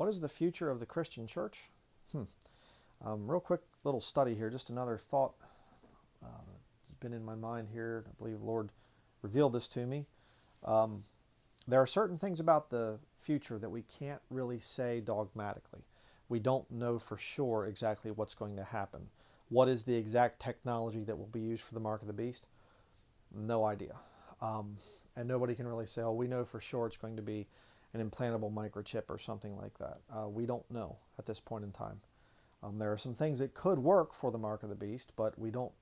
What is the future of the Christian church? Real quick little study here, just another thought has been in my mind here. I believe the Lord revealed this to me. There are certain things about the future that we can't really say dogmatically. We don't know for sure exactly what's going to happen. What is the exact technology that will be used for the mark of the beast? No idea. And nobody can really say, oh, we know for sure it's going to be an implantable microchip or something like that. We don't know at this point in time. There are some things that could work for the mark of the beast, but we don't.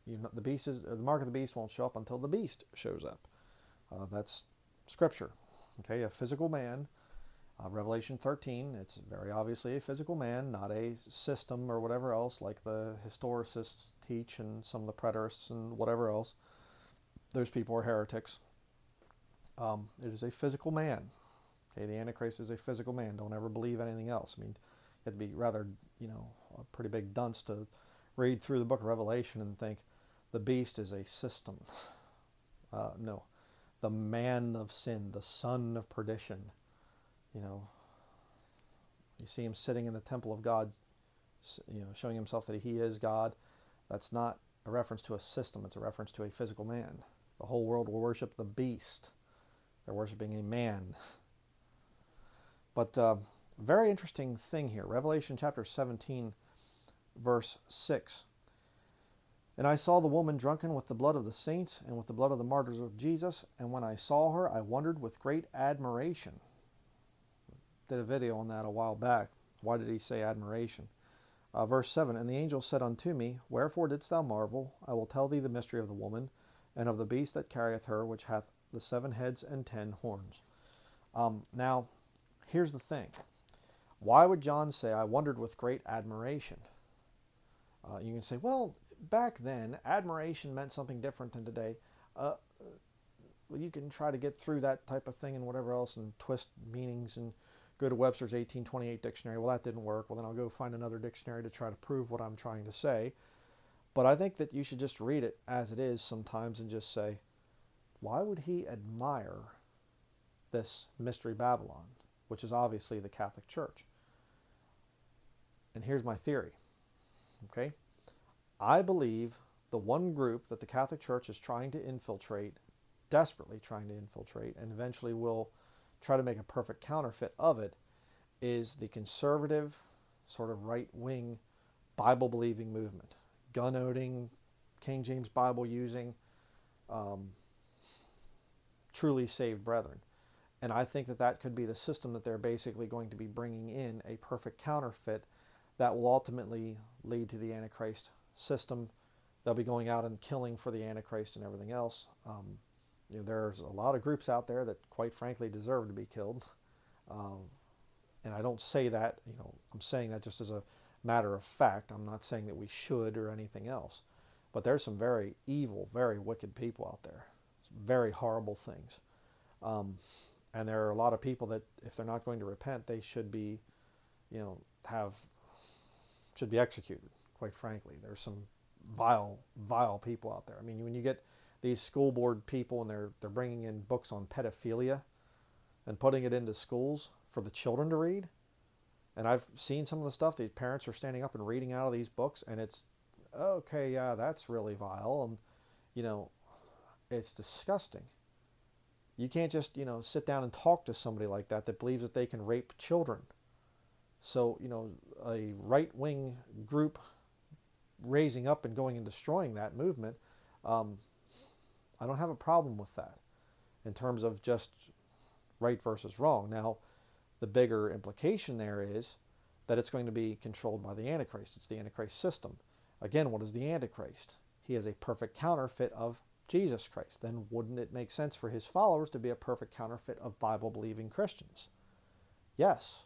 The mark of the beast won't show up until the beast shows up. That's Scripture. Okay, a physical man. Revelation 13. It's very obviously a physical man, not a system or whatever else like the historicists teach and some of the preterists and whatever else. Those people are heretics. It is a physical man. Okay, the Antichrist is a physical man. Don't ever believe anything else. I mean, you have to be rather, a pretty big dunce to read through the book of Revelation and think the beast is a system. No. The man of sin, the son of perdition. You see him sitting in the temple of God, showing himself that he is God. That's not a reference to a system. It's a reference to a physical man. The whole world will worship the beast. They're worshiping a man. But very interesting thing here. Revelation chapter 17, verse 6. And I saw the woman drunken with the blood of the saints and with the blood of the martyrs of Jesus. And when I saw her, I wondered with great admiration. Did a video on that a while back. Why did he say admiration? Verse 7. And the angel said unto me, Wherefore didst thou marvel? I will tell thee the mystery of the woman, and of the beast that carrieth her, which hath the 7 heads and 10 horns. Now, here's the thing. Why would John say, I wondered with great admiration? You can say, well, back then, admiration meant something different than today. Well, you can try to get through that type of thing and whatever else and twist meanings and go to Webster's 1828 dictionary. Well, that didn't work. Well, then I'll go find another dictionary to try to prove what I'm trying to say. But I think that you should just read it as it is sometimes and just say, why would he admire this Mystery Babylon, which is obviously the Catholic Church? And here's my theory. Okay? I believe the one group that the Catholic Church is trying to infiltrate, desperately trying to infiltrate, and eventually will try to make a perfect counterfeit of it, is the conservative, sort of right-wing, Bible-believing movement. Gun-owning, King James Bible using, truly saved brethren. And I think that that could be the system that they're basically going to be bringing in, a perfect counterfeit that will ultimately lead to the Antichrist system. They'll be going out and killing for the Antichrist and everything else. There's a lot of groups out there that, quite frankly, deserve to be killed. And I don't say that, I'm saying that just as a matter of fact. I'm not saying that we should or anything else. But there's some very evil, very wicked people out there. Very horrible things. And there are a lot of people that, if they're not going to repent, they should be, should be executed, quite frankly. There's some vile, vile people out there. I mean, when you get these school board people and they're bringing in books on pedophilia and putting it into schools for the children to read, and I've seen some of the stuff, these parents are standing up and reading out of these books, and it's, okay, yeah, that's really vile, and, it's disgusting. You can't just, sit down and talk to somebody like that believes that they can rape children. So, a right-wing group raising up and going and destroying that movement, I don't have a problem with that in terms of just right versus wrong. Now, the bigger implication there is that it's going to be controlled by the Antichrist. It's the Antichrist system. Again, what is the Antichrist? He is a perfect counterfeit of Jesus Christ. Then wouldn't it make sense for his followers to be a perfect counterfeit of Bible-believing Christians? Yes.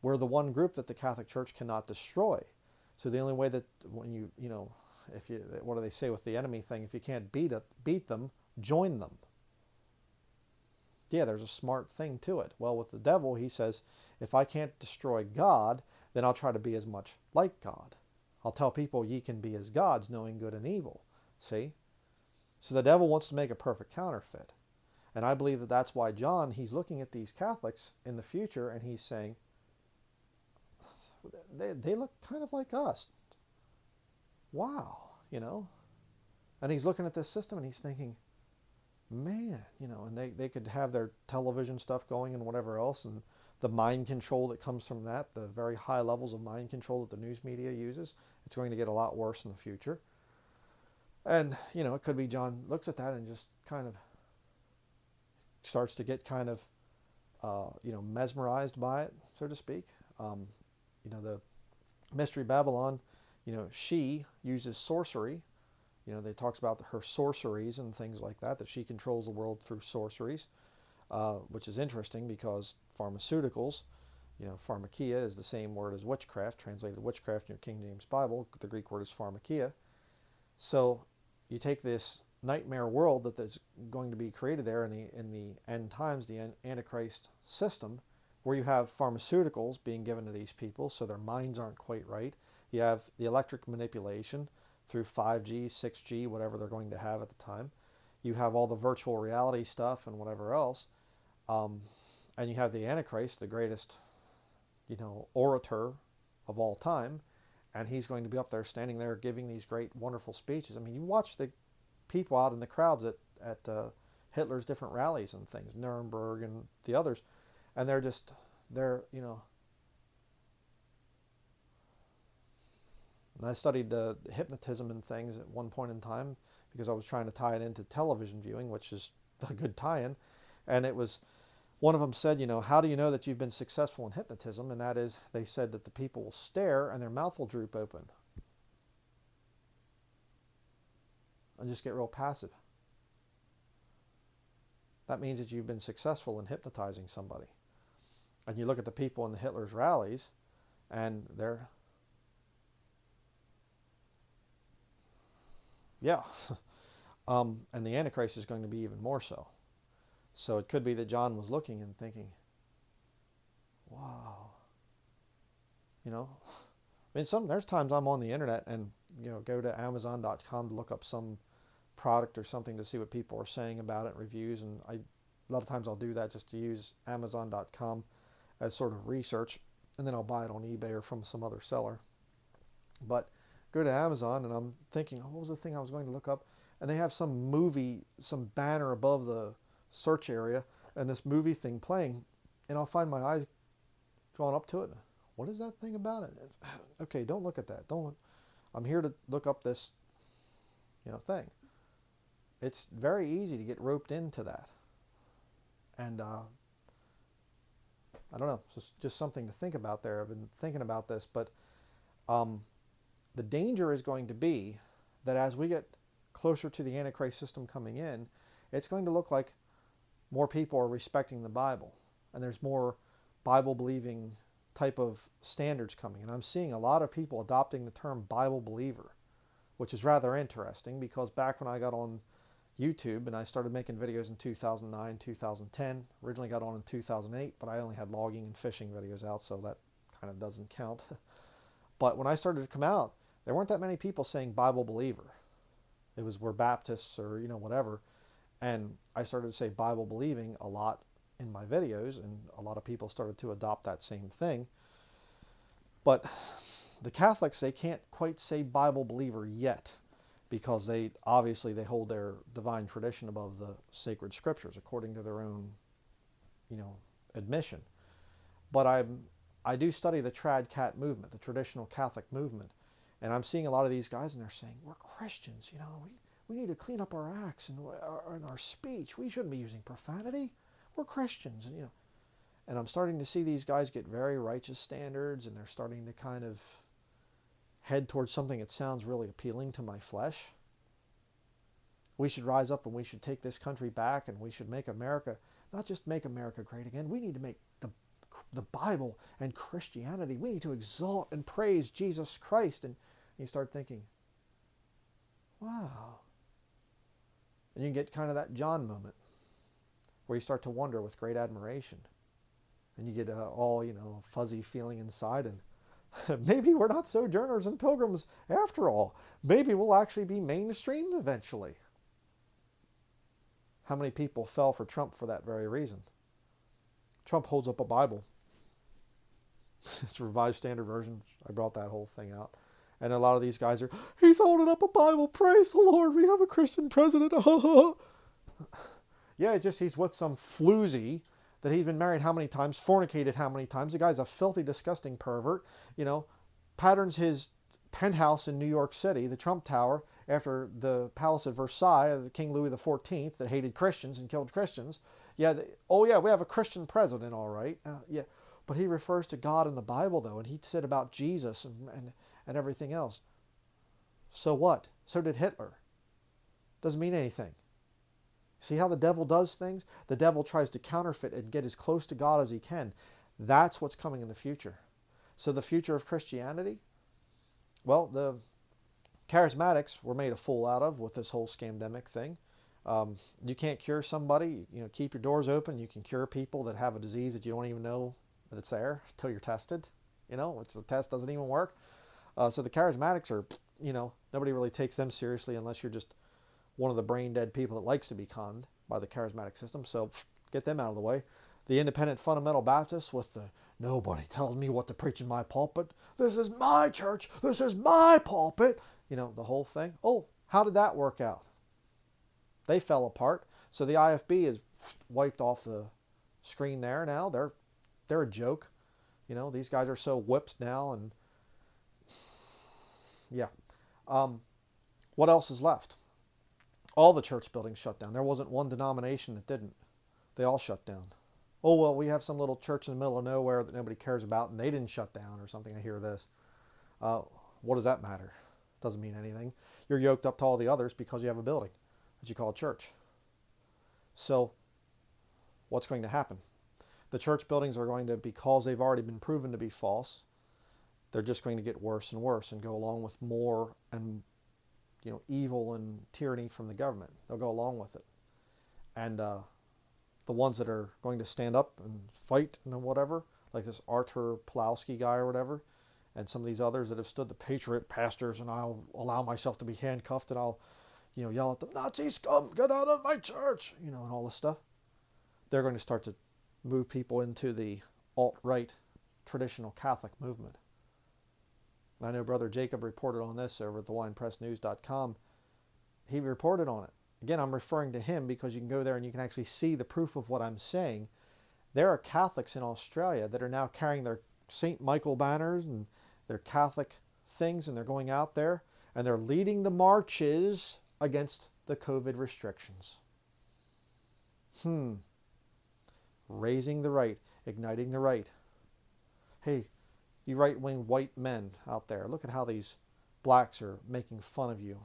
We're the one group that the Catholic Church cannot destroy. So the only way that when what do they say with the enemy thing? If you can't beat them, join them. Yeah, there's a smart thing to it. Well, with the devil, he says, if I can't destroy God, then I'll try to be as much like God. I'll tell people ye can be as gods, knowing good and evil. See? So the devil wants to make a perfect counterfeit. And I believe that that's why John, he's looking at these Catholics in the future and he's saying, they look kind of like us. Wow, you know? And he's looking at this system and he's thinking, man, you know, and they could have their television stuff going and whatever else, and the mind control that comes from that, the very high levels of mind control that the news media uses, it's going to get a lot worse in the future. And, you know, it could be John looks at that and just kind of starts to get kind of, you know, mesmerized by it, so to speak. You know, the Mystery Babylon, you know, she uses sorcery. You know, they talks about her sorceries and things like that, that she controls the world through sorceries, which is interesting because pharmaceuticals, you know, pharmakia is the same word as witchcraft, translated witchcraft in your King James Bible. The Greek word is pharmakia. So you take this nightmare world that is going to be created there in the end times, the Antichrist system, where you have pharmaceuticals being given to these people so their minds aren't quite right. You have the electric manipulation through 5G, 6G, whatever they're going to have at the time. You have all the virtual reality stuff and whatever else. And you have the Antichrist, the greatest, you know, orator of all time. And he's going to be up there standing there giving these great, wonderful speeches. I mean, you watch the people out in the crowds at Hitler's different rallies and things, Nuremberg and the others. And they're, you know, and I studied hypnotism and things at one point in time because I was trying to tie it into television viewing, which is a good tie-in. And it was, one of them said, you know, how do you know that you've been successful in hypnotism? And that is, they said that the people will stare and their mouth will droop open and just get real passive. That means that you've been successful in hypnotizing somebody. And you look at the people in the Hitler's rallies, and they're, yeah. And the Antichrist is going to be even more so. So it could be that John was looking and thinking, wow. You know, I mean, there's times I'm on the internet and, you know, go to Amazon.com to look up some product or something to see what people are saying about it, reviews, and a lot of times I'll do that just to use Amazon.com as sort of research, and then I'll buy it on eBay or from some other seller. But go to Amazon and I'm thinking, oh, what was the thing I was going to look up? And they have some movie, some banner above the search area, and this movie thing playing, and I'll find my eyes drawn up to it. What is that thing about it? Okay, don't look at that. Don't look. I'm here to look up this, you know, thing. It's very easy to get roped into that. And I don't know, it's just something to think about there. I've been thinking about this, but the danger is going to be that as we get closer to the Antichrist system coming in, it's going to look like more people are respecting the Bible, and there's more Bible-believing type of standards coming. And I'm seeing a lot of people adopting the term Bible believer, which is rather interesting because back when I got on YouTube and I started making videos in 2009, 2010, originally got on in 2008, but I only had logging and fishing videos out, so that kind of doesn't count. But when I started to come out, there weren't that many people saying Bible believer. It was, we're Baptists or, you know, whatever. And I started to say Bible believing a lot in my videos, and a lot of people started to adopt that same thing. But the Catholics, they can't quite say Bible believer yet, because they obviously they hold their divine tradition above the sacred scriptures according to their own, you know, admission. But I do study the trad cat movement, the traditional Catholic movement, and I'm seeing a lot of these guys and they're saying, we're Christians, you know, we need to clean up our acts and our speech. We shouldn't be using profanity. We're Christians, and you know. And I'm starting to see these guys get very righteous standards, and they're starting to kind of head towards something that sounds really appealing to my flesh. We should rise up and we should take this country back, and we should make America, not just make America great again, we need to make the Bible and Christianity, we need to exalt and praise Jesus Christ. And you start thinking, wow. And you get kind of that John moment where you start to wonder with great admiration. And you get all, you know, fuzzy feeling inside, and maybe we're not sojourners and pilgrims after all. Maybe we'll actually be mainstream eventually. How many people fell for Trump for that very reason? Trump holds up a Bible. It's a Revised Standard Version. I brought that whole thing out. And a lot of these guys are, he's holding up a Bible. Praise the Lord. We have a Christian president. Yeah, he's with some floozy that he's been married how many times, fornicated how many times. The guy's a filthy, disgusting pervert. Patterns his penthouse in New York City, the Trump Tower, after the Palace at Versailles, King Louis XIV, that hated Christians and killed Christians. Yeah, we have a Christian president, all right. Yeah, but he refers to God in the Bible, though, and he said about Jesus and everything else. So what? So did Hitler. Doesn't mean anything. See how the devil does things? The devil tries to counterfeit and get as close to God as he can. That's what's coming in the future. So the future of Christianity? Well, the charismatics were made a fool out of with this whole scamdemic thing. You can't cure somebody. Keep your doors open. You can cure people that have a disease that you don't even know that it's there until you're tested. The test doesn't even work. So the charismatics are, nobody really takes them seriously unless you're just one of the brain dead people that likes to be conned by the charismatic system. So get them out of the way. The independent fundamental Baptists with the nobody tells me what to preach in my pulpit. This is my church. This is my pulpit. The whole thing. Oh, how did that work out? They fell apart. So the IFB is wiped off the screen there now. They're a joke. These guys are so whipped now. And yeah. What else is left? All the church buildings shut down. There wasn't one denomination that didn't. They all shut down. Oh, well, we have some little church in the middle of nowhere that nobody cares about, and they didn't shut down or something. I hear this. What does that matter? Doesn't mean anything. You're yoked up to all the others because you have a building that you call a church. So what's going to happen? The church buildings are going to, because they've already been proven to be false, they're just going to get worse and worse and go along with more and evil and tyranny from the government. They'll go along with it. And the ones that are going to stand up and fight and whatever, like this Artur Pawlowski guy or whatever, and some of these others that have stood the patriot pastors, and I'll allow myself to be handcuffed and I'll, yell at them, Nazi scum, get out of my church, and all this stuff. They're going to start to move people into the alt-right traditional Catholic movement. I know Brother Jacob reported on this over at thewinepressnews.com. He reported on it. Again, I'm referring to him because you can go there and you can actually see the proof of what I'm saying. There are Catholics in Australia that are now carrying their St. Michael banners and their Catholic things, and they're going out there and they're leading the marches against the COVID restrictions. Raising the right, igniting the right. Hey, you right-wing white men out there, look at how these blacks are making fun of you,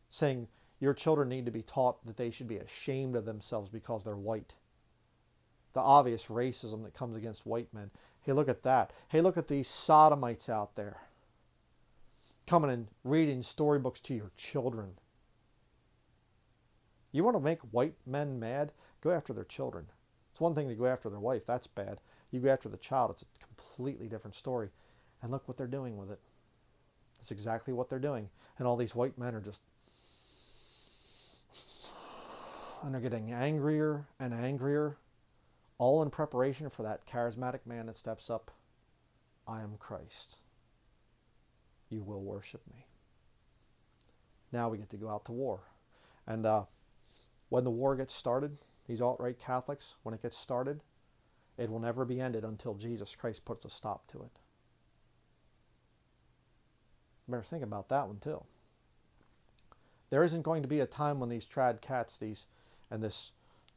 saying your children need to be taught that they should be ashamed of themselves because they're white. The obvious racism that comes against white men. Hey, look at that. Hey, look at these sodomites out there coming and reading storybooks to your children. You want to make white men mad? Go after their children. It's one thing to go after their wife. That's bad. You go after the child. It's a completely different story. And look what they're doing with it. That's exactly what they're doing. And all these white men are just... and they're getting angrier and angrier, all in preparation for that charismatic man that steps up. I am Christ. You will worship me. Now we get to go out to war. And when the war gets started, these alt-right Catholics, when it gets started, it will never be ended until Jesus Christ puts a stop to it. You better think about that one too. There isn't going to be a time when these trad cats, this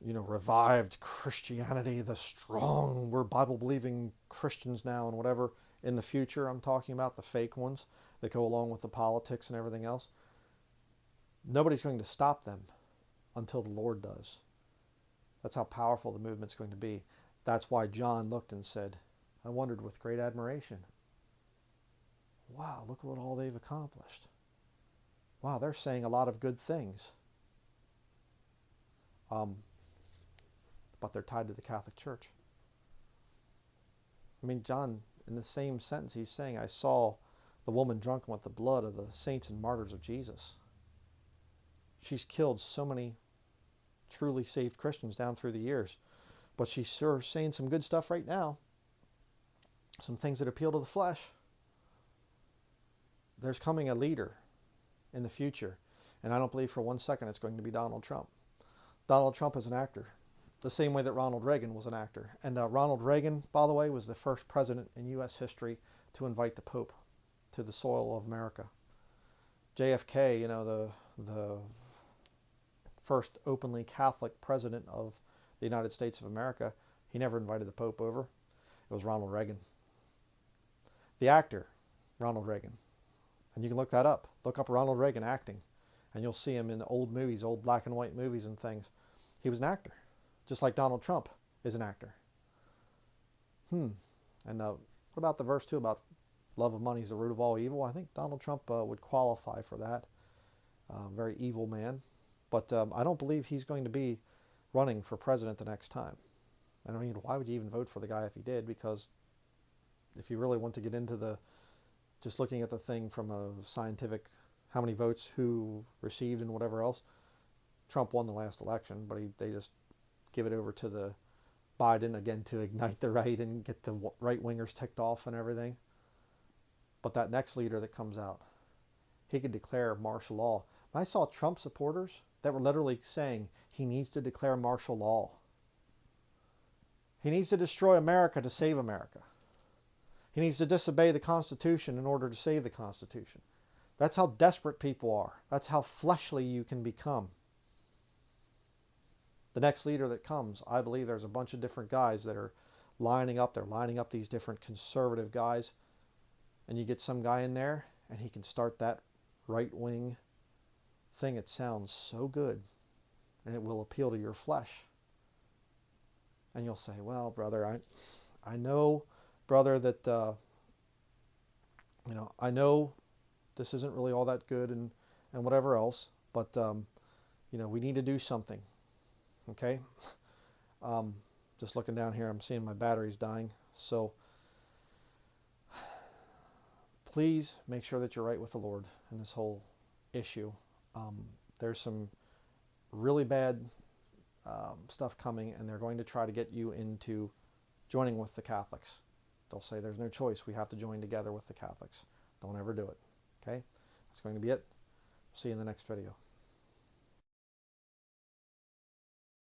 revived Christianity, the strong, we're Bible-believing Christians now and whatever, in the future, I'm talking about the fake ones that go along with the politics and everything else. Nobody's going to stop them until the Lord does. That's how powerful the movement's going to be. That's why John looked and said, I wondered with great admiration. Wow, look what all they've accomplished. Wow, they're saying a lot of good things. But they're tied to the Catholic Church. I mean, John, in the same sentence, he's saying, I saw the woman drunken with the blood of the saints and martyrs of Jesus. She's killed so many truly saved Christians down through the years. But she's sure saying some good stuff right now. Some things that appeal to the flesh. There's coming a leader in the future. And I don't believe for 1 second it's going to be Donald Trump. Donald Trump is an actor, the same way that Ronald Reagan was an actor. And Ronald Reagan, by the way, was the first president in U.S. history to invite the Pope to the soil of America. JFK, you know, the first openly Catholic president of the United States of America, he never invited the Pope over. It was Ronald Reagan. The actor, Ronald Reagan. And you can look that up. Look up Ronald Reagan acting. And you'll see him in old movies, old black and white movies and things. He was an actor. Just like Donald Trump is an actor. And what about the verse 2 about love of money is the root of all evil? I think Donald Trump would qualify for that. Very evil man. But I don't believe he's going to be running for president the next time. I mean, why would you even vote for the guy if he did? Because if you really want to get into just looking at the thing from a scientific, how many votes, who received and whatever else, Trump won the last election, but they just give it over to the Biden again to ignite the right and get the right-wingers ticked off and everything. But that next leader that comes out, he could declare martial law. I saw Trump supporters that were literally saying he needs to declare martial law. He needs to destroy America to save America. He needs to disobey the Constitution in order to save the Constitution. That's how desperate people are. That's how fleshly you can become. The next leader that comes, I believe there's a bunch of different guys that are lining up. They're lining up these different conservative guys. And you get some guy in there and he can start that right-wing thing. It sounds so good and it will appeal to your flesh. And you'll say, well, brother, I know, brother, that, I know this isn't really all that good and whatever else, but, we need to do something. Okay? Just looking down here, I'm seeing my battery's dying. So please make sure that you're right with the Lord in this whole issue. There's some really bad stuff coming, and they're going to try to get you into joining with the Catholics. They'll say there's no choice. We have to join together with the Catholics. Don't ever do it. Okay? That's going to be it. See you in the next video.